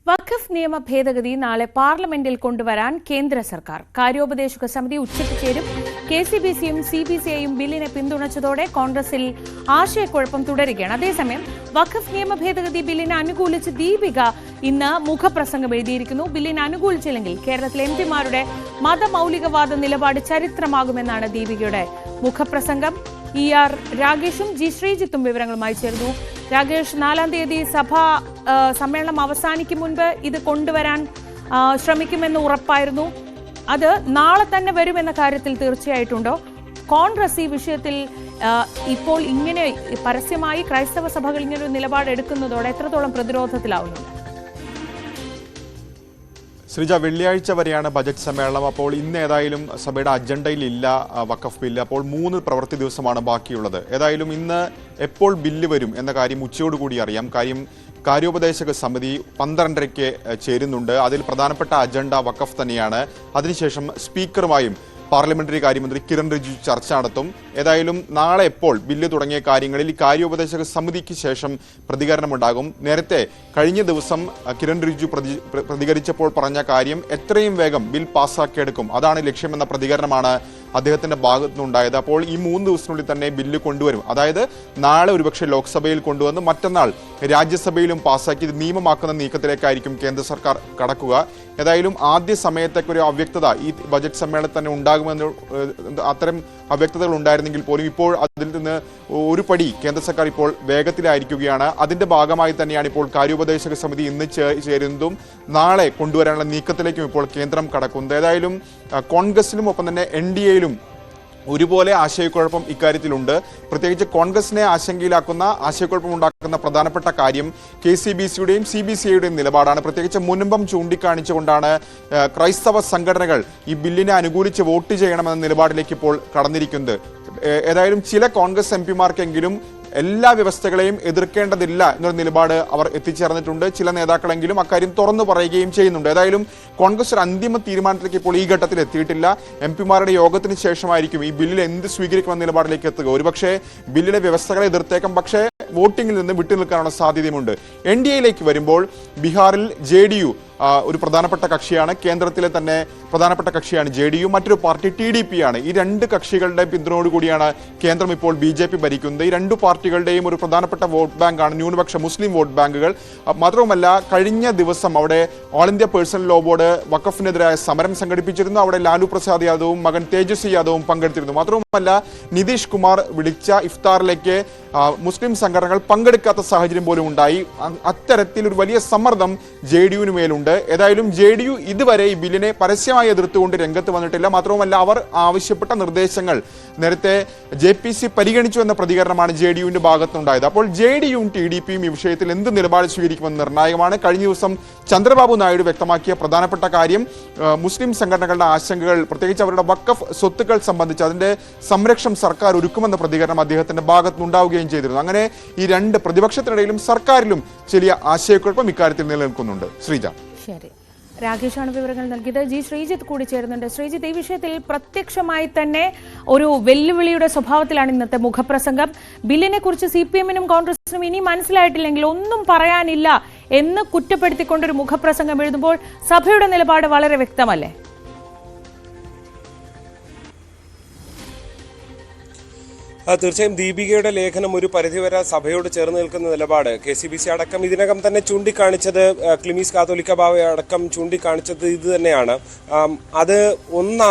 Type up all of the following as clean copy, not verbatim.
വഖഫ് നിയമ ഭേദഗതി നാളെ പാർലമെന്റിൽ കൊണ്ടുവരാൻ കേന്ദ്ര സർക്കാർ കാര്യോപദേശക സമിതി ഉച്ചയ്ക്ക് ചേരും. കെസിബിസിയും സിബിസിഐയും ബില്ലിനെ പിന്തുണച്ചതോടെ കോൺഗ്രസിൽ ആശയക്കുഴപ്പം തുടരുകയാണ്. അതേസമയം വഖഫ് നിയമ ഭേദഗതി ബില്ലിനെ അനുകൂലിച്ച് ദീപിക ഇന്ന് മുഖപ്രസംഗം എഴുതിയിരിക്കുന്നു. ബില്ലിനെ അനുകൂലിച്ചില്ലെങ്കിൽ കേരളത്തിലെ എംപിമാരുടെ മതമൌലികവാദ നിലപാട് ചരിത്രമാകുമെന്നാണ് ദീപികയുടെ മുഖപ്രസംഗം. ER രാഗേഷും ജി ശ്രീജിത്തും വിവരങ്ങളുമായി ചേർന്നു. രാഗേഷ്, 4-ാം തീയതി സഭാ സമ്മേളനം അവസാനിക്കും മുൻപ് ഇത് കൊണ്ടുവരാൻ ശ്രമിക്കുമെന്ന് ഉറപ്പായിരുന്നു. അത് നാളെ തന്നെ വരുമെന്ന കാര്യത്തിൽ തീർച്ചയായിട്ടുണ്ടോ? കോൺഗ്രസ് ഈ വിഷയത്തിൽ ഇപ്പോൾ ഇങ്ങനെ പരസ്യമായി ക്രൈസ്തവ സഭകൾ ഇങ്ങനൊരു നിലപാടെടുക്കുന്നതോടെ എത്രത്തോളം പ്രതിരോധത്തിലാവുന്നുണ്ട്? ശ്രീജ, വെള്ളിയാഴ്ച വരെയാണ് ബജറ്റ് സമ്മേളനം. അപ്പോൾ ഇന്ന് ഏതായാലും സഭയുടെ അജണ്ടയിൽ ഇല്ല വഖഫ് ബില്ല്. അപ്പോൾ 3 പ്രവൃത്തി ദിവസമാണ് ബാക്കിയുള്ളത്. ഏതായാലും ഇന്ന് എപ്പോൾ ബില്ല് വരും എന്ന കാര്യം ഉച്ചയോടുകൂടി അറിയാം. കാര്യോപദേശക സമിതി 12:30-ക്ക് ചേരുന്നുണ്ട്. അതിൽ പ്രധാനപ്പെട്ട അജണ്ട വഖഫ് തന്നെയാണ്. അതിനുശേഷം സ്പീക്കറുമായും പാർലമെന്ററി കാര്യമന്ത്രി കിരൺ റിജിജു ചർച്ച നടത്തും. ഏതായാലും നാളെ എപ്പോൾ ബില്ല് തുടങ്ങിയ കാര്യങ്ങളിൽ കാര്യോപദേശക സമിതിക്ക് ശേഷം പ്രതികരണമുണ്ടാകും. നേരത്തെ കഴിഞ്ഞ ദിവസം കിരൺ റിജിജു പ്രതികരിച്ചപ്പോൾ പറഞ്ഞ കാര്യം എത്രയും വേഗം ബിൽ പാസ്സാക്കിയെടുക്കും, അതാണ് ലക്ഷ്യമെന്ന പ്രതികരണമാണ് അദ്ദേഹത്തിന്റെ ഭാഗത്തു നിന്നുണ്ടായത്. അപ്പോൾ ഈ 3 ദിവസത്തിനുള്ളിൽ തന്നെ ബില്ല് കൊണ്ടുവരും. അതായത് നാളെ ഒരുപക്ഷെ ലോക്സഭയിൽ കൊണ്ടുവന്ന് മറ്റന്നാൾ രാജ്യസഭയിലും പാസ്സാക്കി ഇത് നിയമമാക്കുന്ന നീക്കത്തിലേക്കായിരിക്കും കേന്ദ്ര സർക്കാർ കടക്കുക. ഏതായാലും ആദ്യ സമയത്തൊക്കെ ഒരു അവ്യക്തത ഈ ബജറ്റ് സമ്മേളനത്തിൽ തന്നെ ഉണ്ടാകുമെന്ന് അത്തരം അവ്യക്തതകൾ ഉണ്ടായിരുന്നെങ്കിൽ പോലും ഇപ്പോൾ അതിൽ നിന്ന് ഒരു പടി കേന്ദ്ര സർക്കാർ ഇപ്പോൾ വേഗത്തിലായിരിക്കുകയാണ്. അതിന്റെ ഭാഗമായി തന്നെയാണ് ഇപ്പോൾ കാര്യോപദേശക സമിതി ഇന്ന് ചേരുന്നതും നാളെ കൊണ്ടുവരാനുള്ള നീക്കത്തിലേക്കും ഇപ്പോൾ കേന്ദ്രം കടക്കുന്നത്. ഏതായാലും കോൺഗ്രസിലും ഒപ്പം തന്നെ NDAയിലും ഒരുപോലെ ആശയക്കുഴപ്പം ഇക്കാര്യത്തിലുണ്ട്. പ്രത്യേകിച്ച് കോൺഗ്രസിനെ ആശയക്കുഴപ്പം ഉണ്ടാക്കുന്ന പ്രധാനപ്പെട്ട കാര്യം KCBCയുടെയും CBCIയുടെയും നിലപാടാണ്. പ്രത്യേകിച്ച് മുൻപം ചൂണ്ടിക്കാണിച്ചുകൊണ്ടാണ് ക്രൈസ്തവ സംഘടനകൾ ഈ ബില്ലിനെ അനുകൂലിച്ച് വോട്ട് ചെയ്യണമെന്ന നിലപാടിലേക്ക് ഇപ്പോൾ കടന്നിരിക്കുന്നത്. ഏതായാലും ചില കോൺഗ്രസ് MPമാർക്കെങ്കിലും എല്ലാ വ്യവസ്ഥകളെയും എതിർക്കേണ്ടതില്ല എന്നൊരു നിലപാട് അവർ എത്തിച്ചേർന്നിട്ടുണ്ട്. ചില നേതാക്കളെങ്കിലും അക്കാര്യം തുറന്നു പറയുകയും ചെയ്യുന്നുണ്ട്. ഏതായാലും കോൺഗ്രസ് ഒരു അന്തിമ തീരുമാനത്തിലേക്ക് ഇപ്പോൾ ഈ ഘട്ടത്തിൽ എത്തിയിട്ടില്ല. MPമാരുടെ യോഗത്തിന് ശേഷമായിരിക്കും ഈ ബില്ലിൽ എന്ത് സ്വീകരിക്കുമെന്ന നിലപാടിലേക്ക് എത്തുക. ഒരുപക്ഷെ ബില്ലിലെ വ്യവസ്ഥകളെ എതിർത്തേക്കാം, പക്ഷേ വോട്ടിംഗിൽ നിന്ന് വിട്ടുനിൽക്കാനുള്ള സാധ്യതയുമുണ്ട്. NDAയിലേക്ക് വരുമ്പോൾ ബീഹാറിൽ JDU ഒരു പ്രധാനപ്പെട്ട കക്ഷിയാണ്. കേന്ദ്രത്തിലെ തന്നെ പ്രധാനപ്പെട്ട കക്ഷിയാണ് JDU. മറ്റൊരു പാർട്ടി TDP ആണ്. ഈ 2 കക്ഷികളുടെ പിന്തുണയോടുകൂടിയാണ് കേന്ദ്രം ഇപ്പോൾ BJP ഭരിക്കുന്നത്. ഈ 2 പാർട്ടികളുടെയും ഒരു പ്രധാനപ്പെട്ട വോട്ട് ബാങ്കാണ് ന്യൂനപക്ഷ മുസ്ലിം വോട്ട് ബാങ്കുകൾ. മാത്രവുമല്ല, കഴിഞ്ഞ ദിവസം അവിടെ all India personal law board വഖഫിനെതിരായ സമരം സംഘടിപ്പിച്ചിരുന്നു. അവിടെ ലാലു പ്രസാദ് യാദവും മകൻ തേജസ്വി യാദവും പങ്കെടുത്തിരുന്നു. മാത്രവുമല്ല, നിതീഷ് കുമാർ വിളിച്ച ഇഫ്താറിലേക്ക് മുസ്ലിം സംഘടനകൾ പങ്കെടുക്കാത്ത സാഹചര്യം പോലും ഉണ്ടായി. അത്തരത്തിൽ ഒരു വലിയ സമ്മർദ്ദം JDUവിന് മേലുണ്ട്. ഏതായാലും JDU ഇതുവരെ ഈ ബില്ലിനെ പരസ്യമായി എതിർത്തുകൊണ്ട് രംഗത്ത് വന്നിട്ടില്ല. മാത്രവുമല്ല, അവർ ആവശ്യപ്പെട്ട നിർദ്ദേശങ്ങൾ നേരത്തെ JPC പരിഗണിച്ചു എന്ന പ്രതികരണമാണ് JDUവിന്റെ ഭാഗത്തുനിന്നുണ്ടായത്. അപ്പോൾ JDUവും TDPയും ഈ വിഷയത്തിൽ എന്ത് നിലപാട് സ്വീകരിക്കുമെന്ന് നിർണായകമാണ്. കഴിഞ്ഞ ദിവസം ചന്ദ്രബാബു നായിഡു വ്യക്തമാക്കിയ പ്രധാനപ്പെട്ട കാര്യം മുസ്ലിം സംഘടനകളുടെ ആശങ്കകൾ, പ്രത്യേകിച്ച് അവരുടെ വഖഫ് സ്വത്തുക്കൾ സംബന്ധിച്ച് അതിന്റെ സംരക്ഷണം സർക്കാർ ഒരുക്കുമെന്ന പ്രതികരണം അദ്ദേഹത്തിന്റെ ഭാഗത്തുനിന്നുണ്ടാവുകയും ചെയ്തിരുന്നു. അങ്ങനെ ഈ 2 പ്രതിപക്ഷത്തിനിടയിലും സർക്കാരിലും ചെറിയ ആശയക്കുഴപ്പം ഇക്കാര്യത്തിൽ നിലനിൽക്കുന്നുണ്ട്. ശ്രീജ, ശരി, രാകേഷാണ് വിവരങ്ങൾ നൽകിയത്. ജി ശ്രീജിത്ത് കൂടി ചേരുന്നുണ്ട്. ശ്രീജിത്ത്, ഈ വിഷയത്തിൽ പ്രത്യക്ഷമായി തന്നെ ഒരു വെല്ലുവിളിയുടെ സ്വഭാവത്തിലാണ് ഇന്നത്തെ മുഖപ്രസംഗം. ബില്ലിനെ കുറിച്ച് CPMനും കോൺഗ്രസിനും ഇനി മനസ്സിലായിട്ടില്ലെങ്കിൽ ഒന്നും പറയാനില്ല എന്ന് കുറ്റപ്പെടുത്തിക്കൊണ്ടൊരു മുഖപ്രസംഗം എഴുതുമ്പോൾ സഭയുടെ നിലപാട് വളരെ വ്യക്തമല്ലേ? തീർച്ചയായും ദീപികയുടെ ലേഖനം ഒരു പരിധിവരെ സഭയോട് ചേർന്ന് നിൽക്കുന്ന നിലപാട് KCBC അടക്കം ഇതിനകം തന്നെ ചൂണ്ടിക്കാണിച്ചത്, ക്ലിമീസ് കാത്തോലിക്ക ബാവ അടക്കം ചൂണ്ടിക്കാണിച്ചത് ഇത് തന്നെയാണ്. അത്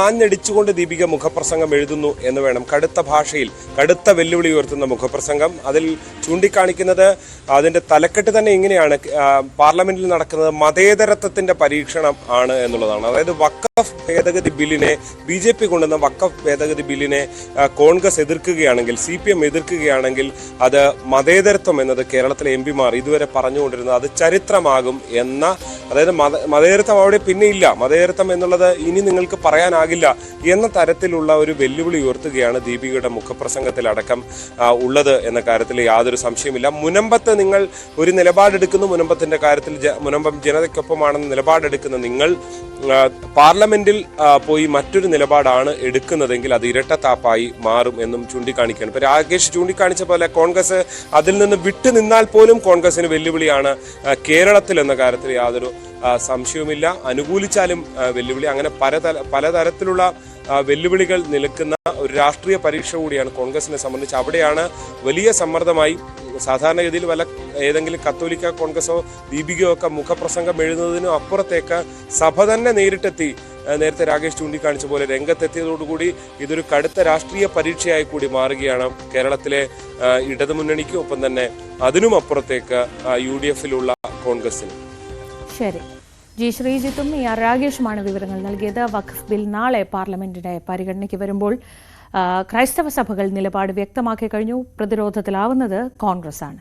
ആഞ്ഞടിച്ചുകൊണ്ട് ദീപിക മുഖപ്രസംഗം എഴുതുന്നു എന്ന് വേണം. കടുത്ത ഭാഷയിൽ കടുത്ത വെല്ലുവിളി ഉയർത്തുന്ന മുഖപ്രസംഗം. അതിൽ ചൂണ്ടിക്കാണിക്കുന്നത് അതിന്റെ തലക്കെട്ട് തന്നെ ഇങ്ങനെയാണ്: പാർലമെന്റിൽ നടക്കുന്നത് മതേതരത്വത്തിന്റെ പരീക്ഷണം ആണ് എന്നുള്ളതാണ്. അതായത് വഖഫ് ഭേദഗതി ബില്ലിനെ, BJP കൊണ്ടുവന്ന വഖഫ് ഭേദഗതി ബില്ലിനെ കോൺഗ്രസ് എതിർക്കുകയാണെങ്കിൽ, CPM എതിർക്കുകയാണെങ്കിൽ അത് മതേതരത്വം എന്നത് കേരളത്തിലെ MPമാർ ഇതുവരെ പറഞ്ഞുകൊണ്ടിരുന്നത് അത് ചരിത്രമാകും എന്ന, അതായത് മതേതരത്വം അവിടെ പിന്നെ ഇല്ല, മതേതരത്വം എന്നുള്ളത് ഇനി നിങ്ങൾക്ക് പറയാനാകില്ല എന്ന തരത്തിലുള്ള ഒരു വെല്ലുവിളി ഉയർത്തുകയാണ് ദീപികയുടെ മുഖപ്രസംഗത്തിലടക്കം ഉള്ളത് എന്ന കാര്യത്തിൽ യാതൊരു സംശയമില്ല. മുനമ്പത്ത് നിങ്ങൾ ഒരു നിലപാടെടുക്കുന്നു, മുനമ്പത്തിന്റെ കാര്യത്തിൽ മുനമ്പം ജനതയ്ക്കൊപ്പമാണെന്ന് നിലപാടെടുക്കുന്ന നിങ്ങൾ പാർലമെന്റിൽ പോയി മറ്റൊരു നിലപാടാണ് എടുക്കുന്നതെങ്കിൽ അത് ഇരട്ടത്താപ്പായി മാറും എന്നും ചൂണ്ടിക്കാണിക്കുകയാണ്. ഇപ്പൊ രാകേഷ് ചൂണ്ടിക്കാണിച്ച പോലെ കോൺഗ്രസ് അതിൽ നിന്ന് വിട്ടുനിന്നാൽ പോലും കോൺഗ്രസിന് വെല്ലുവിളിയാണ് കേരളത്തിൽ എന്ന കാര്യത്തിൽ യാതൊരു സംശയവുമില്ല. അനുകൂലിച്ചാലും വെല്ലുവിളി. അങ്ങനെ പലതരത്തിലുള്ള വെല്ലുവിളികൾ നിൽക്കുന്ന ഒരു രാഷ്ട്രീയ പരീക്ഷ കൂടിയാണ് കോൺഗ്രസിനെ സംബന്ധിച്ച്. അവിടെയാണ് വലിയ സമ്മർദ്ദമായി സാധാരണഗതിയിൽ ഏതെങ്കിലും കത്തോലിക്ക കോൺഗ്രസോ ദീപികയോ ഒക്കെ മുഖപ്രസംഗം എഴുതുന്നതിനും അപ്പുറത്തേക്ക് സഭ തന്നെ നേരിട്ടെത്തി, നേരത്തെ രാകേഷ് ചൂണ്ടിക്കാണിച്ച പോലെ രംഗത്തെത്തിയതോടുകൂടി ഇതൊരു കടുത്ത രാഷ്ട്രീയ പരീക്ഷയായി കൂടി മാറുകയാണ് കേരളത്തിലെ ഇടതുമുന്നണിക്കും ഒപ്പം തന്നെ അതിനും അപ്പുറത്തേക്ക് UDF-ലുള്ള കോൺഗ്രസിന്. ശരി, ജി ശ്രീജിത്തും ആർ രാകേഷുമാണ് വിവരങ്ങൾ നൽകിയത്. വഖഫ് ബിൽ നാളെ പാർലമെന്റിന്റെ പരിഗണനയ്ക്ക് വരുമ്പോൾ ക്രൈസ്തവ സഭകൾ നിലപാട് വ്യക്തമാക്കി കഴിഞ്ഞു. പ്രതിരോധത്തിലാവുന്നത് കോൺഗ്രസ് ആണ്.